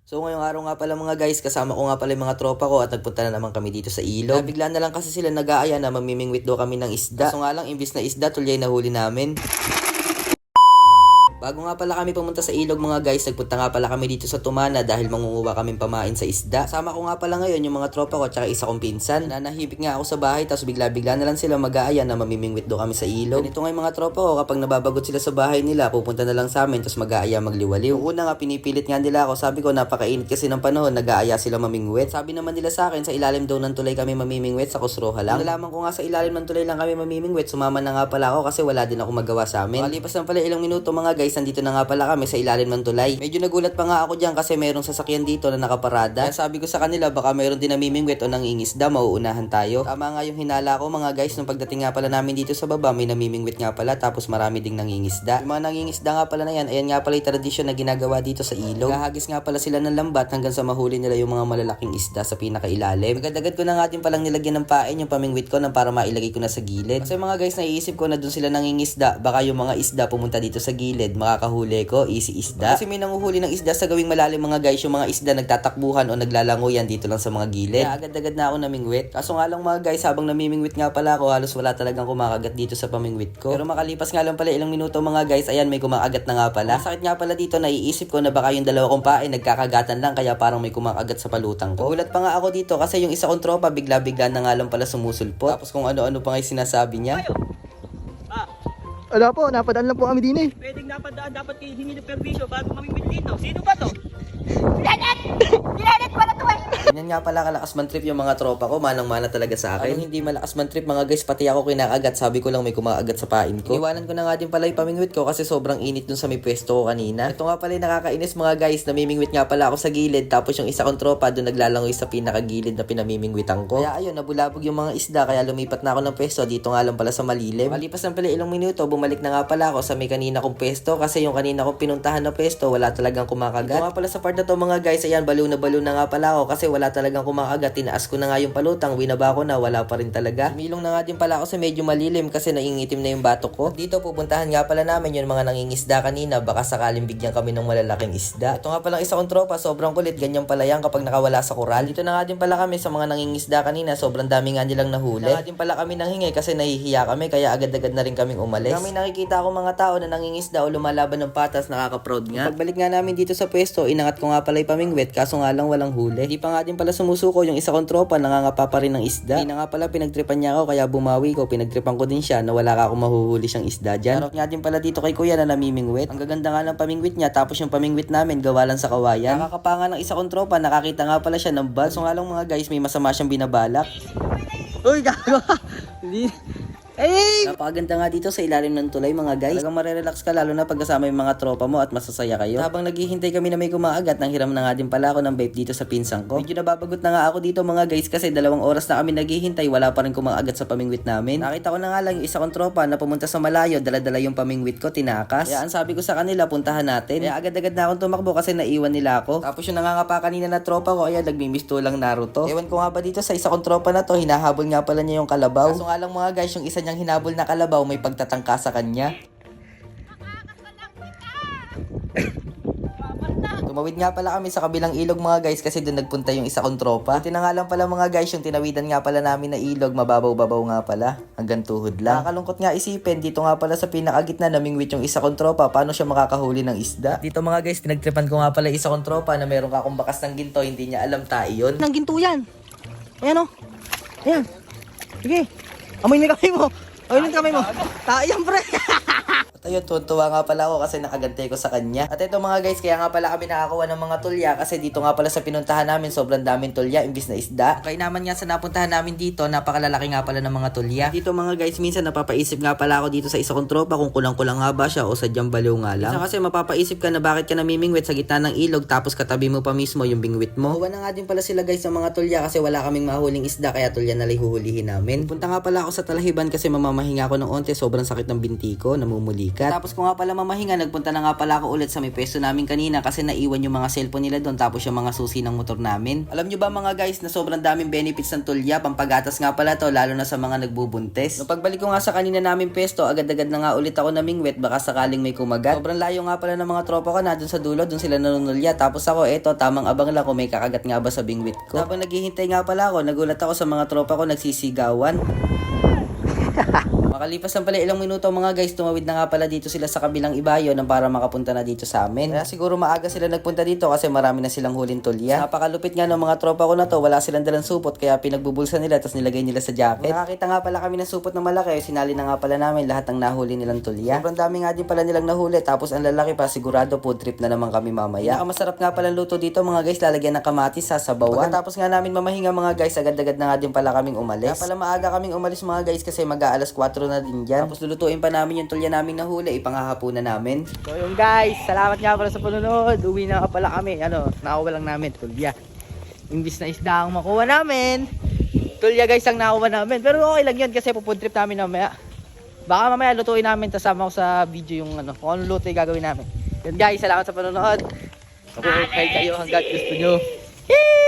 So ngayong araw nga pala mga guys, kasama ko nga pala yung mga tropa ko at nagpunta na naman kami dito sa ilog. Bigla na lang kasi sila nag-aaya na mamimingwit daw kami ng isda. So nga lang, imbis na isda, tuloy na huli namin. Bago nga pala kami pumunta sa ilog mga guys, nagpunta nga pala kami dito sa Tumana dahil mangunguha kaming pamain sa isda. Sama ko nga pala ngayon yung mga tropa ko at saka isa kong pinsan. Nanahimik nga ako sa bahay tapos bigla-bigla na lang sila mag-aaya na mamimingwit daw kami sa ilog. Ganito nga yung mga tropa ko, kapag nababagot sila sa bahay nila, pupunta na lang sa amin tapos mag-aaya magliwaliw. Yung una nga pinipilit nga nila ako, sabi ko napakainit kasi ng panahon, nag-aaya sila mamingwit. Sabi naman nila sa akin, sa ilalim daw ng tulay kami mamimingwit, sa Kusroha lang. Nalaman ko nga sa ilalim ng tulay lang kami mamimingwit, sumama na nga pala ako kasi wala din ako magawa sa amin. Makalipas lang pala ilang minuto mga guys, nandito na nga pala kami sa ilalim ng tulay. Medyo nagulat pa nga ako diyan kasi mayroong sasakyan dito na nakaparada. Kaya sabi ko sa kanila baka mayroon din namimingwit o nangingisda, mauunahan tayo. Tama nga yung hinala ko mga guys, nung pagdating nga pala namin dito sa baba, may namimingwit nga pala tapos marami ding nangingisda. Yung mga nangingisda nga pala na yan, ayan nga pala yung tradisyon na ginagawa dito sa ilog. Gahagis nga pala sila ng lambat hanggang sa mahuli nila yung mga malalaking isda sa pinakailalim. Agad-agad ko na nga din palang nilagyan ng pain yung pamingwit ko nang para mailagay ko na sa gilid. Kasi mga guys, naiisip ko na dun sila nangingisda, baka yung mga isda pumunta dito sa gilid, makakahuli ko, easy isda. Kasi may nanguhuli ng isda sa gawing malalim mga guys, yung mga isda nagtatakbuhan o naglalangoyan dito lang sa mga gilid. Kaya agad-agad na ako namingwit. Kaso nga lang mga guys, habang namimingwit nga pala ako, halos wala talagang kumakagat dito sa pamingwit ko. Pero makalipas nga lang pala ilang minuto mga guys, ayan may kumakagat na nga pala. Sakit nga pala dito, naiisip ko na baka yung dalawa kong pain nagkakagatan lang kaya parang may kumakagat sa palutang ko. Gulat pa nga ako dito kasi yung isa kong tropa bigla-bigla na nga lang pala sumusulpot. Tapos kung ano-ano pa nga yung sinasabi niya. Wala po, napadaan lang po kami din eh. Pwedeng napadaan, dapat kayo hingi ng permisyo bago mamimit dito. Sino ba to? Pinanet pala to eh. Ganyan nga pala kalakas man trip yung mga tropa ko, manang-mana talaga sa akin. Hindi malakas man trip mga guys, pati ako kinakagat, sabi ko lang may kumakagat sa pain ko. Iniwanan ko na nga din pala yung pamingwit ko kasi sobrang init dun sa may pwesto ko kanina. Ito nga pala yung nakakainis mga guys, namimingwit nga pala ako sa gilid tapos yung isa kong tropa dun naglalangoy sa pinakagilid na pinamimingwitan ko. Kaya ayun, nabulabog yung mga isda kaya lumipat na ako ng pwesto dito nga lang pala sa malilim. Malipas lang pala ilang minuto, bumalik na nga pala ako sa may kanina kong pwesto kasi yung kanina kong pinuntahan na pwesto wala talagang kumakagat. Ito nga pala sa part na to mga guys, ayan balo na nga pala ako kasi wala talagang kumakagat. Tinaas ko na nga yung palutang, winaba ko na, wala pa rin talaga. Milong na nga din pala ako sa medyo malilim kasi naingitim na yung batok ko. Dito pupuntahan nga pala namin yung mga nangingisda kanina, baka sakaling bigyan kami ng malalaking isda. Ito nga palang isa kong tropa, sobrang kulit, ganyan pala yan kapag nakawala sa koral. Dito na nga din pala kami sa mga nangingisda kanina, sobrang dami nga nilang nahuli. Na nga din pala kami nanghingi kasi nahihiya kami kaya agad-agad na rin kaming umalis. Kami nakikita ako mga tao na nangingisda o lumalaban ng patas, nakaka-proud nga. Pagbalik nga namin dito sa pwesto, inangat ko nga pala yung pamingwit kaso nga lang walang huli. Di pa nga din pala sumusuko yung isa kong tropa, nangangapa pa rin ng isda. Hindi na nga pala pinagtripan niya ako kaya bumawi ko, pinagtripan ko din siya na wala ka akong mahuhuli siyang isda dyan. Sarap nga din pala dito kay kuya na namimingwit. Ang gaganda nga ng pamingwit niya tapos yung pamingwit namin gawa lang sa kawayan. Nakakapanga ng isa kong tropa, nakakita nga pala siya ng bal. So nga lang mga guys, may masama siyang binabalak. Uy, gago! Hindi. Hey! Napakaganda nga dito sa ilalim ng tulay mga guys. Talagang marerelax ka lalo na pag kasama yung mga tropa mo at masasaya kayo. Habang naghihintay kami na may kumakagat, nang hiram na nga din pala ako ng vape dito sa pinsang ko. Medyo nababagot na nga ako dito mga guys kasi 2 oras na kami naghihintay, wala pa rin kumakagat sa pamingwit namin. Nakita ko na nga lang yung isa kong tropa na pumunta sa malayo, dala-dala yung pamingwit ko, tinakas. Kaya ang sabi ko sa kanila, puntahan natin. Kaya agad-agad na akong tumakbo kasi naiwan nila ako. Tapos yung nangangapa kanina na tropa ko, ayan, nagmimisto lang Naruto. Ewan ko nga ba dito sa isa kong tropa na to, hinahabol nga pala niya yung kalabaw. Kaso nga lang mga guys, yung isa niyang hinabol na kalabaw may pagtatangka sa kanya. Tumawid nga pala kami sa kabilang ilog mga guys kasi doon nagpunta yung isa kong tropa. Buti na nga lang pala mga guys, yung tinawidan nga pala namin na ilog, mababaw-babaw nga pala. Hanggang tuhod lang. Nakakalungkot nga isipin, dito nga pala sa pinakagitna namingwit yung isa kong tropa, paano siya makakahuli ng isda? Dito mga guys, pinagtripan ko nga pala isa kong tropa na meron kakong bakas ng ginto, hindi niya alam tayo yun. Nang ginto yan. Ayan o. Ayan. Sige. Amoy na kamay mo. Amoy na kamay mo. Tayan pre. At ayun, tuwa nga pala ako kasi nakagantay ko sa kanya. At ito mga guys, kaya nga pala kami nakakuha ng mga tulya kasi dito nga pala sa pinuntahan namin, sobrang daming tulya imbis na isda. Kaya naman nga sa napuntahan namin dito, napakalalaki nga pala ng mga tulya. Dito mga guys, minsan napapaisip nga pala ako dito sa isa kong tropa kung kulang-kulang nga ba siya o sadyang baliw nga lang. Minsan kasi mapapaisip ka na bakit ka namimingwit sa gitna ng ilog tapos katabi mo pa mismo yung bingwit mo. Huwa na nga din pala sila guys ng mga tulya kasi wala kaming mahuling isda kaya tulya na lang huhulihin namin. Punta nga pala ako sa talahiban kasi mamamahinga ako ng onte, sobrang sakit ng binti ko, namumuli sumikat. Tapos ko nga pala mamahinga, nagpunta na nga pala ako ulit sa may pwesto namin kanina kasi naiwan yung mga cellphone nila doon tapos yung mga susi ng motor namin. Alam nyo ba mga guys na sobrang daming benefits ng tulya, pampagatas nga pala to lalo na sa mga nagbubuntis. Nung pagbalik ko nga sa kanina namin pwesto, agad-agad na nga ulit ako namingwit baka sakaling may kumagat. Sobrang layo nga pala ng mga tropa ko na dun sa dulo, dun sila nanunulya. Tapos ako, eto, tamang abang lang kung may kakagat nga ba sa bingwit ko. Habang naghihintay nga pala ako, nagulat ako sa mga tropa ko nagsisigawan. Makalipas lang pala ilang minuto mga guys, tumawid na nga pala dito sila sa kabilang ibayo nang para makapunta na dito sa amin. Kaya siguro maaga sila nagpunta dito kasi marami na silang huling tulya. Napakalupit nga ng mga tropa ko na to, wala silang dalang supot kaya pinagbubulsa nila tapos nilagay nila sa jacket. Nakakita nga pala kami ng supot na malaki, sinali na nga pala namin lahat ng nahuli nilang tulya. Sobrang dami nga din pala nilang nahuli tapos ang lalaki pa, sigurado food trip na naman kami mamaya. Masarap nga pala luto dito mga guys, lalagyan ng kamatis sa sabawan. Pagkatapos nga namin mamahinga mga guys, agad-agad na nga din pala kaming umalis. Kaya pala maaga kaming umalis mga guys kasi mag-aalas 4 na din dyan. Tapos lulutuin pa namin yung tulya naming nahuli, ipanghahapunan namin. So yung guys, salamat nga pala sa panonood. Uwi na nga pala kami. Nakuha lang namin tulya. Imbis na isda ang makuha namin, tulya guys ang nakuha namin. Pero okay lang yun kasi pupunta trip namin mamaya. Baka mamaya lutuin namin, tasama ko sa video yung kung anong luto yung gagawin namin. Yun guys, salamat sa panonood. Kung kayo hanggat gusto nyo. Yee!